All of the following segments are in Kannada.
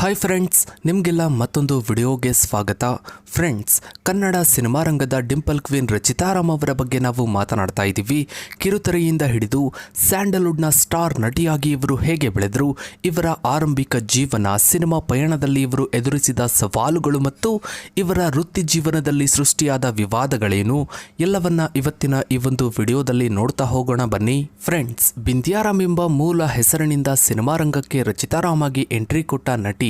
ಹಾಯ್ ಫ್ರೆಂಡ್ಸ್, ನಿಮಗೆಲ್ಲ ಮತ್ತೊಂದು ವಿಡಿಯೋಗೆ ಸ್ವಾಗತ. ಫ್ರೆಂಡ್ಸ್, ಕನ್ನಡ ಸಿನಿಮಾ ರಂಗದ ಡಿಂಪಲ್ ಕ್ವೀನ್ ರಚಿತಾರಾಮ್ ಅವರ ಬಗ್ಗೆ ನಾವು ಮಾತನಾಡ್ತಾ ಇದ್ದೀವಿ. ಕಿರುತೆರೆಯಿಂದ ಹಿಡಿದು ಸ್ಯಾಂಡಲ್ವುಡ್ನ ಸ್ಟಾರ್ ನಟಿಯಾಗಿ ಇವರು ಹೇಗೆ ಬೆಳೆದರು, ಇವರ ಆರಂಭಿಕ ಜೀವನ, ಸಿನಿಮಾ ಪಯಣದಲ್ಲಿ ಇವರು ಎದುರಿಸಿದ ಸವಾಲುಗಳು ಮತ್ತು ಇವರ ವೃತ್ತಿ ಜೀವನದಲ್ಲಿ ಸೃಷ್ಟಿಯಾದ ವಿವಾದಗಳೇನು ಎಲ್ಲವನ್ನ ಇವತ್ತಿನ ಈ ಒಂದು ವಿಡಿಯೋದಲ್ಲಿ ನೋಡ್ತಾ ಹೋಗೋಣ ಬನ್ನಿ. ಫ್ರೆಂಡ್ಸ್, ಬಿಂದ್ಯಾರಾಮ್ ಎಂಬ ಮೂಲ ಹೆಸರಿನಿಂದ ಸಿನಿಮಾ ರಂಗಕ್ಕೆ ರಚಿತಾರಾಮ್ ಆಗಿ ಎಂಟ್ರಿ ಕೊಟ್ಟ ನಟಿ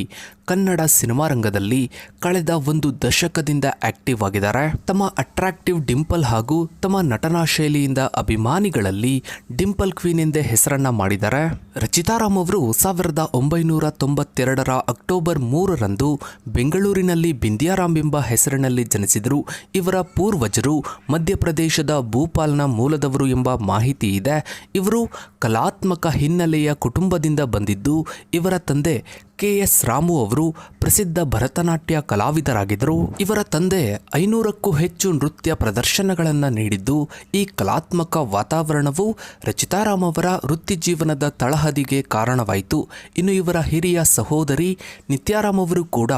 ಕನ್ನಡ ಸಿನಿಮಾ ರಂಗದಲ್ಲಿ ಕಳೆದ ಒಂದು ದಶಕದಿಂದ ಆಕ್ಟಿವ್ ಆಗಿದ್ದಾರೆ. ತಮ್ಮ ಅಟ್ರಾಕ್ಟಿವ್ ಡಿಂಪಲ್ ಹಾಗೂ ತಮ್ಮ ನಟನಾ ಶೈಲಿಯಿಂದ ಅಭಿಮಾನಿಗಳಲ್ಲಿ ಡಿಂಪಲ್ ಕ್ವೀನ್ ಎಂದೇ ಹೆಸರನ್ನ ಮಾಡಿದ್ದಾರೆ. ರಚಿತಾರಾಮ್ ಅವರು 1992ರ ಅಕ್ಟೋಬರ್ 3ರಂದು ಬೆಂಗಳೂರಿನಲ್ಲಿ ಬಿಂದ್ಯಾರಾಮ್ ಎಂಬ ಹೆಸರಿನಲ್ಲಿ ಜನಿಸಿದರು. ಇವರ ಪೂರ್ವಜರು ಮಧ್ಯಪ್ರದೇಶದ ಭೂಪಾಲ್ನ ಮೂಲದವರು ಎಂಬ ಮಾಹಿತಿ ಇದೆ. ಇವರು ಕಲಾತ್ಮಕ ಹಿನ್ನೆಲೆಯ ಕುಟುಂಬದಿಂದ ಬಂದಿದ್ದು, ಇವರ ತಂದೆ KS ರಾಮು ಅವರು ಪ್ರಸಿದ್ಧ ಭರತನಾಟ್ಯ ಕಲಾವಿದರಾಗಿದ್ದರು. ಇವರ ತಂದೆ 500ಕ್ಕೂ ಹೆಚ್ಚು ನೃತ್ಯ ಪ್ರದರ್ಶನಗಳನ್ನು ನೀಡಿದ್ದು, ಈ ಕಲಾತ್ಮಕ ವಾತಾವರಣವು ರಚಿತಾರಾಮ್ ಅವರ ವೃತ್ತಿ ಜೀವನದ ತಳಹದಿಗೆ ಕಾರಣವಾಯಿತು. ಇನ್ನು ಇವರ ಹಿರಿಯ ಸಹೋದರಿ ನಿತ್ಯಾರಾಮ್ ಅವರು ಕೂಡ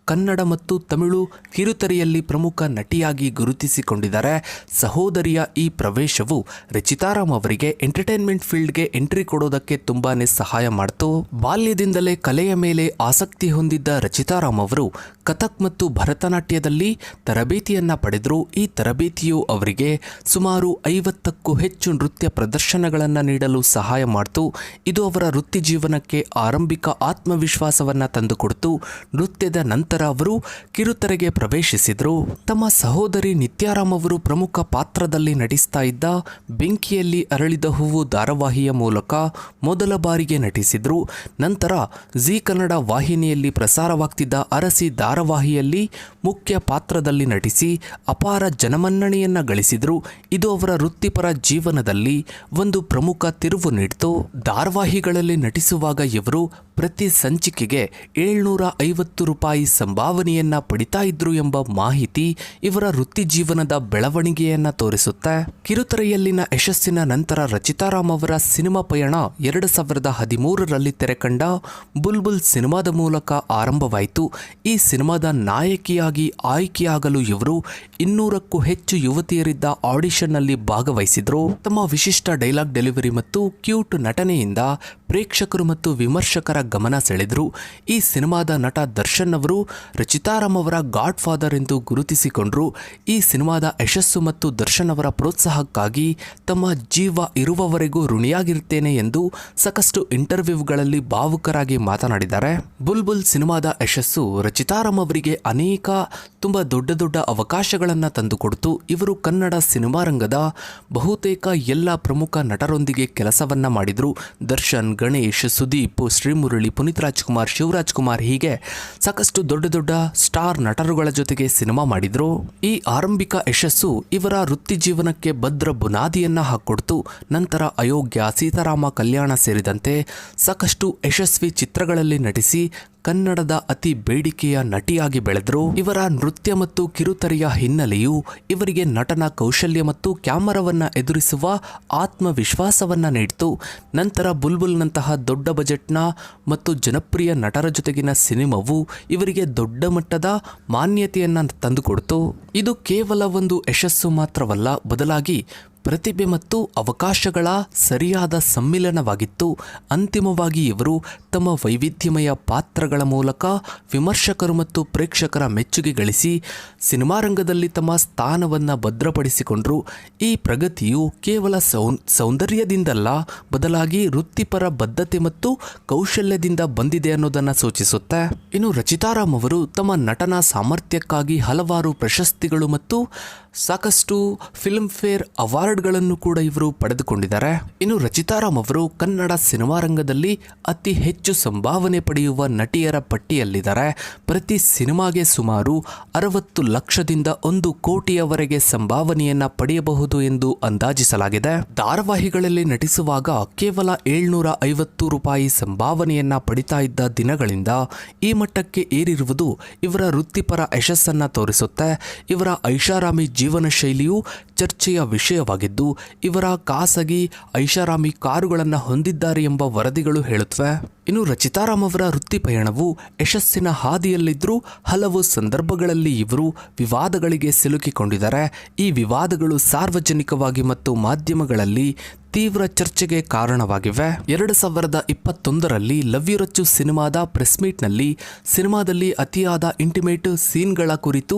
ಕನ್ನಡ ಮತ್ತು ತಮಿಳು ಕಿರುತೆರೆಯಲ್ಲಿ ಪ್ರಮುಖ ನಟಿಯಾಗಿ ಗುರುತಿಸಿಕೊಂಡಿದ್ದಾರೆ. ಸಹೋದರಿಯ ಈ ಪ್ರವೇಶವು ರಚಿತಾರಾಮ್ ಅವರಿಗೆ ಎಂಟರ್ಟೈನ್ಮೆಂಟ್ ಫೀಲ್ಡ್ಗೆ ಎಂಟ್ರಿ ಕೊಡೋದಕ್ಕೆ ತುಂಬಾನೇ ಸಹಾಯ ಮಾಡಿತು. ಬಾಲ್ಯದಿಂದಲೇ ಕಲೆಯ ಮೇಲೆ ಆಸಕ್ತಿ ಹೊಂದಿದ್ದ ರಚಿತಾರಾಮ್ ಅವರು ಕಥಕ್ ಮತ್ತು ಭರತನಾಟ್ಯದಲ್ಲಿ ತರಬೇತಿಯನ್ನ ಪಡೆದರು. ಈ ತರಬೇತಿಯು ಅವರಿಗೆ ಸುಮಾರು 50ಕ್ಕೂ ಹೆಚ್ಚು ನೃತ್ಯ ಪ್ರದರ್ಶನಗಳನ್ನು ನೀಡಲು ಸಹಾಯ ಮಾಡಿತು. ಇದು ಅವರ ವೃತ್ತಿ ಜೀವನಕ್ಕೆ ಆರಂಭಿಕ ಆತ್ಮವಿಶ್ವಾಸವನ್ನ ತಂದುಕೊಡ್ತು. ನೃತ್ಯದ ನಂತರ ಅವರು ಕಿರುತೆರೆಗೆ ಪ್ರವೇಶಿಸಿದರು. ತಮ್ಮ ಸಹೋದರಿ ನಿತ್ಯಾರಾಮ್ ಅವರು ಪ್ರಮುಖ ಪಾತ್ರದಲ್ಲಿ ನಟಿಸ್ತಾ ಇದ್ದ ಬೆಂಕಿಯಲ್ಲಿ ಅರಳಿದ ಹೂವು ಧಾರಾವಾಹಿಯ ಮೂಲಕ ಮೊದಲ ಬಾರಿಗೆ ನಟಿಸಿದ್ರು. ನಂತರ ಜಿ ಕನ್ನಡ ವಾಹಿನಿಯಲ್ಲಿ ಪ್ರಸಾರವಾಗ್ತಿದ್ದ ಅರಸಿ ಧಾರಾವಾಹಿಯಲ್ಲಿ ಮುಖ್ಯ ಪಾತ್ರದಲ್ಲಿ ನಟಿಸಿ ಅಪಾರ ಜನಮನ್ನಣೆಯನ್ನ ಗಳಿಸಿದ್ರು. ಇದು ಅವರ ವೃತ್ತಿಪರ ಜೀವನದಲ್ಲಿ ಒಂದು ಪ್ರಮುಖ ತಿರುವು ನೀಡಿತು. ಧಾರಾವಾಹಿಗಳಲ್ಲಿ ನಟಿಸುವಾಗ ಇವರು ಪ್ರತಿ ಸಂಚಿಕೆಗೆ 750 ರೂಪಾಯಿ ಸಂಭಾವನೆಯನ್ನ ಪಡಿತಾ ಇದ್ರು ಎಂಬ ಮಾಹಿತಿ ಇವರ ವೃತ್ತಿ ಜೀವನದ ಬೆಳವಣಿಗೆಯನ್ನ ತೋರಿಸುತ್ತೆ. ಕಿರುತೆರೆಯಲ್ಲಿನ ಯಶಸ್ಸಿನ ನಂತರ ರಚಿತಾರಾಮ್ ಅವರ ಸಿನಿಮಾ ಪಯಣ 2013ರಲ್ಲಿ ತೆರೆಕಂಡ ಬುಲ್ಬುಲ್ ಸಿನಿಮಾದ ಮೂಲಕ ಆರಂಭವಾಯಿತು. ಈ ಸಿನಿಮಾದ ನಾಯಕಿಯಾಗಿ ಆಯ್ಕೆಯಾಗಲು ಇವರು 200ಕ್ಕೂ ಹೆಚ್ಚು ಯುವತಿಯರಿದ್ದ ಆಡಿಷನ್ನಲ್ಲಿ ಭಾಗವಹಿಸಿದ್ರು. ತಮ್ಮ ವಿಶಿಷ್ಟ ಡೈಲಾಗ್ ಡೆಲಿವರಿ ಮತ್ತು ಕ್ಯೂಟ್ ನಟನೆಯಿಂದ ಪ್ರೇಕ್ಷಕರು ಮತ್ತು ವಿಮರ್ಶಕರ ಗಮನ ಸೆಳೆದರು. ಈ ಸಿನಿಮಾದ ನಟ ದರ್ಶನ್ ಅವರು ರಚಿತಾರಾಮ್ ಅವರ ಗಾಡ್ ಫಾದರ್ ಎಂದು ಗುರುತಿಸಿಕೊಂಡರು. ಈ ಸಿನಿಮಾದ ಯಶಸ್ಸು ಮತ್ತು ದರ್ಶನ್ ಅವರ ಪ್ರೋತ್ಸಾಹಕ್ಕಾಗಿ ತಮ್ಮ ಜೀವ ಇರುವವರೆಗೂ ಋಣಿಯಾಗಿರುತ್ತೇನೆ ಎಂದು ಸಾಕಷ್ಟು ಇಂಟರ್ವ್ಯೂಗಳಲ್ಲಿ ಭಾವುಕರಾಗಿ ಮಾತನಾಡಿದ್ದಾರೆ. ಬುಲ್ಬುಲ್ ಸಿನಿಮಾದ ಯಶಸ್ಸು ರಚಿತಾರಾಮ್ ಅವರಿಗೆ ಅನೇಕ ತುಂಬಾ ದೊಡ್ಡ ದೊಡ್ಡ ಅವಕಾಶಗಳನ್ನು ತಂದುಕೊಡ್ತು. ಇವರು ಕನ್ನಡ ಸಿನಿಮಾ ರಂಗದ ಬಹುತೇಕ ಎಲ್ಲ ಪ್ರಮುಖ ನಟರೊಂದಿಗೆ ಕೆಲಸವನ್ನ ಮಾಡಿದ್ರು. ದರ್ಶನ್, ಗಣೇಶ್, ಸುದೀಪ್, ಶ್ರೀಮುರಳಿ, ಪುನೀತ್ ರಾಜ್ಕುಮಾರ್, ಶಿವರಾಜ್ ಕುಮಾರ್ ಹೀಗೆ ಸಾಕಷ್ಟು ದೊಡ್ಡ ದೊಡ್ಡ ಸ್ಟಾರ್ ನಟರುಗಳ ಜೊತೆಗೆ ಸಿನಿಮಾ ಮಾಡಿದ್ರು. ಈ ಆರಂಭಿಕ ಯಶಸ್ಸು ಇವರ ವೃತ್ತಿ ಜೀವನಕ್ಕೆ ಭದ್ರ ಬುನಾದಿಯನ್ನ ಹಾಕೊಡ್ತು. ನಂತರ ಅಯೋಗ್ಯ, ಸೀತಾರಾಮ ಕಲ್ಯಾಣ ಸೇರಿದಂತೆ ಸಾಕಷ್ಟು ಯಶಸ್ವಿ ಚಿತ್ರಗಳಲ್ಲಿ ನಟಿಸಿ ಕನ್ನಡದ ಅತಿ ಬೇಡಿಕೆಯ ನಟಿಯಾಗಿ ಬೆಳೆದರು. ಇವರ ನೃತ್ಯ ಮತ್ತು ಕಿರುತೆರೆಯ ಹಿನ್ನೆಲೆಯು ಇವರಿಗೆ ನಟನ ಕೌಶಲ್ಯ ಮತ್ತು ಕ್ಯಾಮರಾವನ್ನ ಎದುರಿಸುವ ಆತ್ಮವಿಶ್ವಾಸವನ್ನ ನೀಡಿತು. ನಂತರ ಬುಲ್ಬುಲ್ನಂತಹ ದೊಡ್ಡ ಬಜೆಟ್ನ ಮತ್ತು ಜನಪ್ರಿಯ ನಟರ ಜೊತೆಗಿನ ಸಿನಿಮಾವು ಇವರಿಗೆ ದೊಡ್ಡ ಮಟ್ಟದ ಮಾನ್ಯತೆಯನ್ನ ತಂದುಕೊಡ್ತು. ಇದು ಕೇವಲ ಒಂದು ಯಶಸ್ಸು ಮಾತ್ರವಲ್ಲ, ಬದಲಾಗಿ ಪ್ರತಿಭೆ ಮತ್ತು ಅವಕಾಶಗಳ ಸರಿಯಾದ ಸಮ್ಮಿಲನವಾಗಿತ್ತು. ಅಂತಿಮವಾಗಿ ಇವರು ತಮ್ಮ ವೈವಿಧ್ಯಮಯ ಪಾತ್ರಗಳ ಮೂಲಕ ವಿಮರ್ಶಕರು ಮತ್ತು ಪ್ರೇಕ್ಷಕರ ಮೆಚ್ಚುಗೆ ಗಳಿಸಿ ಸಿನಿಮಾ ರಂಗದಲ್ಲಿ ತಮ್ಮ ಸ್ಥಾನವನ್ನು ಭದ್ರಪಡಿಸಿಕೊಂಡರು. ಈ ಪ್ರಗತಿಯು ಕೇವಲ ಸೌಂದರ್ಯದಿಂದಲ್ಲ, ಬದಲಾಗಿ ವೃತ್ತಿಪರ ಬದ್ಧತೆ ಮತ್ತು ಕೌಶಲ್ಯದಿಂದ ಬಂದಿದೆ ಅನ್ನೋದನ್ನು ಸೂಚಿಸುತ್ತೆ. ಇನ್ನು ರಚಿತಾರಾಮ್ ಅವರು ತಮ್ಮ ನಟನಾ ಸಾಮರ್ಥ್ಯಕ್ಕಾಗಿ ಹಲವಾರು ಪ್ರಶಸ್ತಿಗಳು ಮತ್ತು ಸಾಕಷ್ಟು ಫಿಲ್ಮ್ ಫೇರ್ ಅವಾರ್ಡ್ಗಳನ್ನು ಕೂಡ ಇವರು ಪಡೆದುಕೊಂಡಿದ್ದಾರೆ. ಇನ್ನು ರಚಿತಾರಾಮ್ ಅವರು ಕನ್ನಡ ಸಿನಿಮಾ ರಂಗದಲ್ಲಿ ಅತಿ ಹೆಚ್ಚು ಸಂಭಾವನೆ ಪಡೆಯುವ ನಟಿಯರ ಪಟ್ಟಿಯಲ್ಲಿದ್ದಾರೆ. ಪ್ರತಿ ಸಿನಿಮಾಗೆ ಸುಮಾರು 60 ಲಕ್ಷದಿಂದ 1 ಕೋಟಿಯವರೆಗೆ ಸಂಭಾವನೆಯನ್ನ ಪಡೆಯಬಹುದು ಎಂದು ಅಂದಾಜಿಸಲಾಗಿದೆ. ಧಾರಾವಾಹಿಗಳಲ್ಲಿ ನಟಿಸುವಾಗ ಕೇವಲ 750 ರೂಪಾಯಿ ಸಂಭಾವನೆಯನ್ನ ಪಡಿತಾ ಇದ್ದ ದಿನಗಳಿಂದ ಈ ಮಟ್ಟಕ್ಕೆ ಏರಿರುವುದು ಇವರ ವೃತ್ತಿಪರ ಯಶಸ್ಸನ್ನ ತೋರಿಸುತ್ತೆ. ಇವರ ಐಷಾರಾಮಿ ಜೀವನ ಶೈಲಿಯು ಚರ್ಚೆಯ ವಿಷಯವಾಗಿದ್ದು, ಇವರ ಖಾಸಗಿ ಐಷಾರಾಮಿ ಕಾರುಗಳನ್ನು ಹೊಂದಿದ್ದಾರೆ ಎಂಬ ವರದಿಗಳು ಹೇಳುತ್ತವೆ. ಇನ್ನು ರಚಿತಾರಾಮ್ ಅವರ ವೃತ್ತಿ ಪಯಣವು ಯಶಸ್ಸಿನ ಹಾದಿಯಲ್ಲಿದ್ದರೂ ಹಲವು ಸಂದರ್ಭಗಳಲ್ಲಿ ಇವರು ವಿವಾದಗಳಿಗೆ ಸಿಲುಕಿಕೊಂಡಿದ್ದಾರೆ. ಈ ವಿವಾದಗಳು ಸಾರ್ವಜನಿಕವಾಗಿ ಮತ್ತು ಮಾಧ್ಯಮಗಳಲ್ಲಿ ತೀವ್ರ ಚರ್ಚೆಗೆ ಕಾರಣವಾಗಿವೆ. 2021ರಲ್ಲಿ ಲವ್ ಯು ರಚ್ಚು ಸಿನಿಮಾದ ಪ್ರೆಸ್ ಮೀಟ್ನಲ್ಲಿ ಸಿನಿಮಾದಲ್ಲಿ ಅತಿಯಾದ ಇಂಟಿಮೇಟ್ ಸೀನ್ಗಳ ಕುರಿತು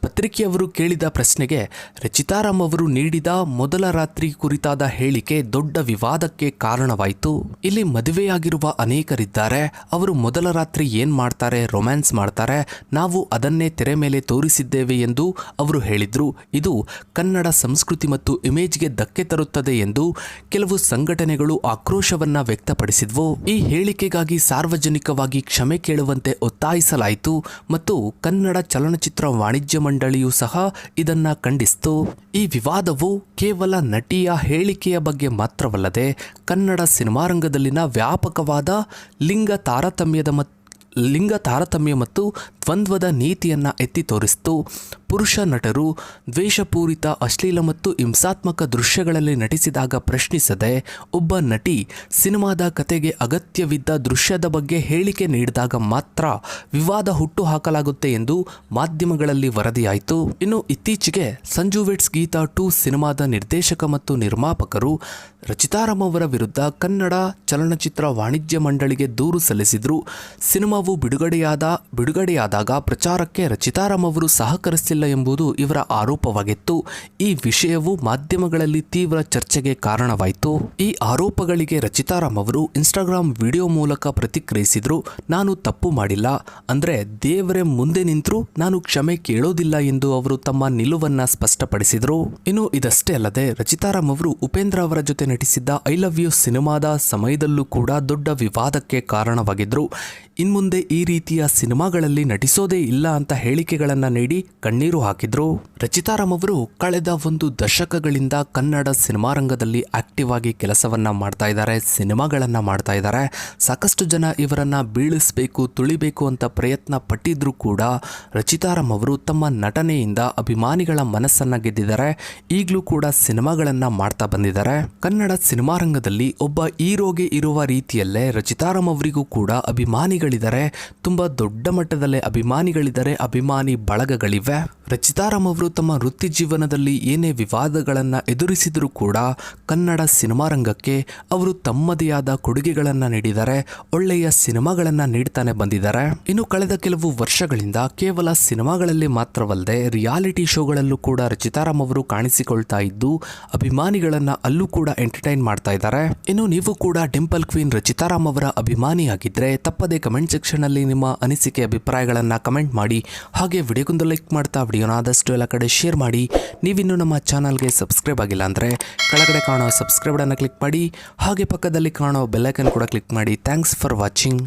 ಪತ್ರಿಕೆಯವರು ಕೇಳಿದ ಪ್ರಶ್ನೆಗೆ ರಚಿತಾರಾಮ್ ಅವರು ನೀಡಿದ ಮೊದಲ ರಾತ್ರಿ ಕುರಿತಾದ ಹೇಳಿಕೆ ದೊಡ್ಡ ವಿವಾದಕ್ಕೆ ಕಾರಣವಾಯಿತು. ಇಲ್ಲಿ ಮದುವೆಯಾಗಿರುವ ಅನೇಕರಿದ್ದಾರೆ, ಅವರು ಮೊದಲ ರಾತ್ರಿ ಏನ್ ಮಾಡ್ತಾರೆ, ರೊಮ್ಯಾನ್ಸ್ ಮಾಡ್ತಾರೆ, ನಾವು ಅದನ್ನೇ ತೆರೆ ಮೇಲೆ ತೋರಿಸಿದ್ದೇವೆ ಎಂದು ಅವರು ಹೇಳಿದ್ರು. ಇದು ಕನ್ನಡ ಸಂಸ್ಕೃತಿ ಮತ್ತು ಇಮೇಜ್ಗೆ ಧಕ್ಕೆ ತರುತ್ತದೆ ಎಂದು ಕೆಲವು ಸಂಘಟನೆಗಳು ಆಕ್ರೋಶವನ್ನ ವ್ಯಕ್ತಪಡಿಸಿದ್ವು. ಈ ಹೇಳಿಕೆಗಾಗಿ ಸಾರ್ವಜನಿಕವಾಗಿ ಕ್ಷಮೆ ಕೇಳುವಂತೆ ಒತ್ತಾಯಿಸಲಾಯಿತು ಮತ್ತು ಕನ್ನಡ ಚಲನಚಿತ್ರ ವಾಣಿಜ್ಯ ಮಂಡಳಿಯೂ ಸಹ ಇದನ್ನ ಖಂಡಿಸಿತು. ಈ ವಿವಾದವು ಕೇವಲ ನಟಿಯ ಹೇಳಿಕೆಯ ಬಗ್ಗೆ ಮಾತ್ರವಲ್ಲದೆ ಕನ್ನಡ ಸಿನಿಮಾರಂಗದಲ್ಲಿನ ವ್ಯಾಪಕವಾದ ಲಿಂಗ ತಾರತಮ್ಯ ಮತ್ತು ದ್ವಂದ್ವದ ನೀತಿಯನ್ನು ಎತ್ತಿ ತೋರಿಸಿತು. ಪುರುಷ ನಟರು ದ್ವೇಷಪೂರಿತ ಅಶ್ಲೀಲ ಮತ್ತು ಹಿಂಸಾತ್ಮಕ ದೃಶ್ಯಗಳಲ್ಲಿ ನಟಿಸಿದಾಗ ಪ್ರಶ್ನಿಸದೆ ಒಬ್ಬ ನಟಿ ಸಿನಿಮಾದ ಕತೆಗೆ ಅಗತ್ಯವಿದ್ದ ದೃಶ್ಯದ ಬಗ್ಗೆ ಹೇಳಿಕೆ ನೀಡಿದಾಗ ಮಾತ್ರ ವಿವಾದ ಹುಟ್ಟು ಹಾಕಲಾಗುತ್ತೆ ಎಂದು ಮಾಧ್ಯಮಗಳಲ್ಲಿ ವರದಿಯಾಯಿತು. ಇನ್ನು ಇತ್ತೀಚೆಗೆ ಸಂಜು ವೆಡ್ಸ್ ಗೀತಾ 2 ಸಿನಿಮಾದ ನಿರ್ದೇಶಕ ಮತ್ತು ನಿರ್ಮಾಪಕರು ರಚಿತಾರಾಮ್ ಅವರ ವಿರುದ್ಧ ಕನ್ನಡ ಚಲನಚಿತ್ರ ವಾಣಿಜ್ಯ ಮಂಡಳಿಗೆ ದೂರು ಸಲ್ಲಿಸಿದ್ರು. ಸಿನಿಮಾವು ಬಿಡುಗಡೆಯಾದಾಗ ಪ್ರಚಾರಕ್ಕೆ ರಚಿತಾರಾಮ್ ಅವರು ಸಹಕರಿಸಿಲ್ಲ ಎಂಬುದು ಇವರ ಆರೋಪವಾಗಿತ್ತು. ಈ ವಿಷಯವು ಮಾಧ್ಯಮಗಳಲ್ಲಿ ತೀವ್ರ ಚರ್ಚೆಗೆ ಕಾರಣವಾಯಿತು. ಈ ಆರೋಪಗಳಿಗೆ ರಚಿತಾರಾಮ್ ಅವರು ಇನ್ಸ್ಟಾಗ್ರಾಮ್ ವಿಡಿಯೋ ಮೂಲಕ ಪ್ರತಿಕ್ರಿಯಿಸಿದ್ರು. ನಾನು ತಪ್ಪು ಮಾಡಿಲ್ಲ, ಅಂದ್ರೆ ದೇವರೇ ಮುಂದೆ ನಿಂತರೂ ನಾನು ಕ್ಷಮೆ ಕೇಳೋದಿಲ್ಲ ಎಂದು ಅವರು ತಮ್ಮ ನಿಲುವನ್ನ ಸ್ಪಷ್ಟಪಡಿಸಿದರು. ಇನ್ನು ಇದಷ್ಟೇ ಅಲ್ಲದೆ ರಚಿತಾರಾಮ್ ಅವರು ಉಪೇಂದ್ರ ಅವರ ಜೊತೆ ನಟಿಸಿದ್ದ ಐ ಲವ್ ಯು ಸಿನಿಮಾದ ಸಮಯದಲ್ಲೂ ಕೂಡ ದೊಡ್ಡ ವಿವಾದಕ್ಕೆ ಕಾರಣವಾಗಿದ್ರು. ಇನ್ಮುಂದೆ ಈ ರೀತಿಯ ಸಿನಿಮಾಗಳಲ್ಲಿ ನಟಿಸೋದೇ ಇಲ್ಲ ಅಂತ ಹೇಳಿಕೆಗಳನ್ನು ನೀಡಿ ಕಣ್ಣೀರು ಹಾಕಿದ್ರು. ರಚಿತಾರಾಮ್ ಅವರು ಕಳೆದ 1 ದಶಕಗಳಿಂದ ಕನ್ನಡ ಸಿನಿಮಾರಂಗದಲ್ಲಿ ಆಕ್ಟಿವ್ ಆಗಿ ಕೆಲಸವನ್ನ ಮಾಡ್ತಾ ಇದ್ದಾರೆ, ಸಿನಿಮಾಗಳನ್ನ ಮಾಡ್ತಾ ಇದ್ದಾರೆ. ಸಾಕಷ್ಟು ಜನ ಇವರನ್ನ ಬೀಳಿಸಬೇಕು, ತುಳಿಬೇಕು ಅಂತ ಪ್ರಯತ್ನ ಪಟ್ಟಿದ್ರು ಕೂಡ ರಚಿತಾರಾಮ್ ಅವರು ತಮ್ಮ ನಟನೆಯಿಂದ ಅಭಿಮಾನಿಗಳ ಮನಸ್ಸನ್ನ ಗೆದ್ದಿದ್ದಾರೆ. ಈಗಲೂ ಕೂಡ ಸಿನಿಮಾಗಳನ್ನ ಮಾಡ್ತಾ ಬಂದಿದ್ದಾರೆ. ಕನ್ನಡ ಸಿನಿಮಾರಂಗದಲ್ಲಿ ಒಬ್ಬ ಹೀರೋಗೆ ಇರುವ ರೀತಿಯಲ್ಲೇ ರಚಿತಾರಾಮ್ ಅವರಿಗೂ ಕೂಡ ಅಭಿಮಾನಿಗಳಿದ್ದಾರೆ. ತುಂಬಾ ದೊಡ್ಡ ಮಟ್ಟದಲ್ಲೇ ಅಭಿಮಾನಿಗಳಿದ್ದಾರೆ, ಅಭಿಮಾನಿ ಬಳಗಗಳಿವೆ. ರಚಿತಾರಾಮ್ ಅವರು ತಮ್ಮ ವೃತ್ತಿ ಜೀವನದಲ್ಲಿ ಏನೇ ವಿವಾದಗಳನ್ನು ಎದುರಿಸಿದರೂ ಕೂಡ ಕನ್ನಡ ಸಿನಿಮಾರಂಗಕ್ಕೆ ಅವರು ತಮ್ಮದೇ ಆದ ಕೊಡುಗೆಗಳನ್ನು ನೀಡಿದ್ದಾರೆ, ಒಳ್ಳೆಯ ಸಿನಿಮಾಗಳನ್ನು ನೀಡ್ತಾನೆ ಬಂದಿದ್ದಾರೆ. ಇನ್ನು ಕಳೆದ ಕೆಲವು ವರ್ಷಗಳಿಂದ ಕೇವಲ ಸಿನಿಮಾಗಳಲ್ಲಿ ಮಾತ್ರವಲ್ಲದೆ ರಿಯಾಲಿಟಿ ಶೋಗಳಲ್ಲೂ ಕೂಡ ರಚಿತಾರಾಮ್ ಅವರು ಕಾಣಿಸಿಕೊಳ್ತಾ ಇದ್ದು ಅಭಿಮಾನಿಗಳನ್ನ ಅಲ್ಲೂ ಕೂಡ ಎಂಟರ್ಟೈನ್ ಮಾಡ್ತಾ ಇದ್ದಾರೆ. ಇನ್ನು ನೀವು ಕೂಡ ಡಿಂಪಲ್ ಕ್ವೀನ್ ರಚಿತಾರಾಮ್ ಅವರ ಅಭಿಮಾನಿಯಾಗಿದ್ದರೆ ತಪ್ಪದೇ ಕಮೆಂಟ್ ಸೆಕ್ಷನ್ ಅಲ್ಲಿ ನಿಮ್ಮ ಅನಿಸಿಕೆ ಅಭಿಪ್ರಾಯಗಳನ್ನು ಕಮೆಂಟ್ ಮಾಡಿ. ಹಾಗೆ ವಿಡಿಯೋಗೊಂದು ಲೈಕ್ ಮಾಡ್ತಾ ವಿಡಿಯೋನ ಆದಷ್ಟು ಎಲ್ಲ ಕಡೆ ಶೇರ್ ಮಾಡಿ. ನೀವಿನ್ನೂ ನಮ್ಮ ಚಾನಲ್ಗೆ ಸಬ್ಸ್ಕ್ರೈಬ್ ಆಗಿಲ್ಲ ಅಂದರೆ ಕೆಳಗಡೆ ಕಾಣೋ ಸಬ್ಸ್ಕ್ರೈಬ್ ಬಟನ್ನ ಕ್ಲಿಕ್ ಮಾಡಿ. ಹಾಗೆ ಪಕ್ಕದಲ್ಲಿ ಕಾಣೋ ಬೆಲ್ ಐಕನ್ ಕೂಡ ಕ್ಲಿಕ್ ಮಾಡಿ. Thanks for watching.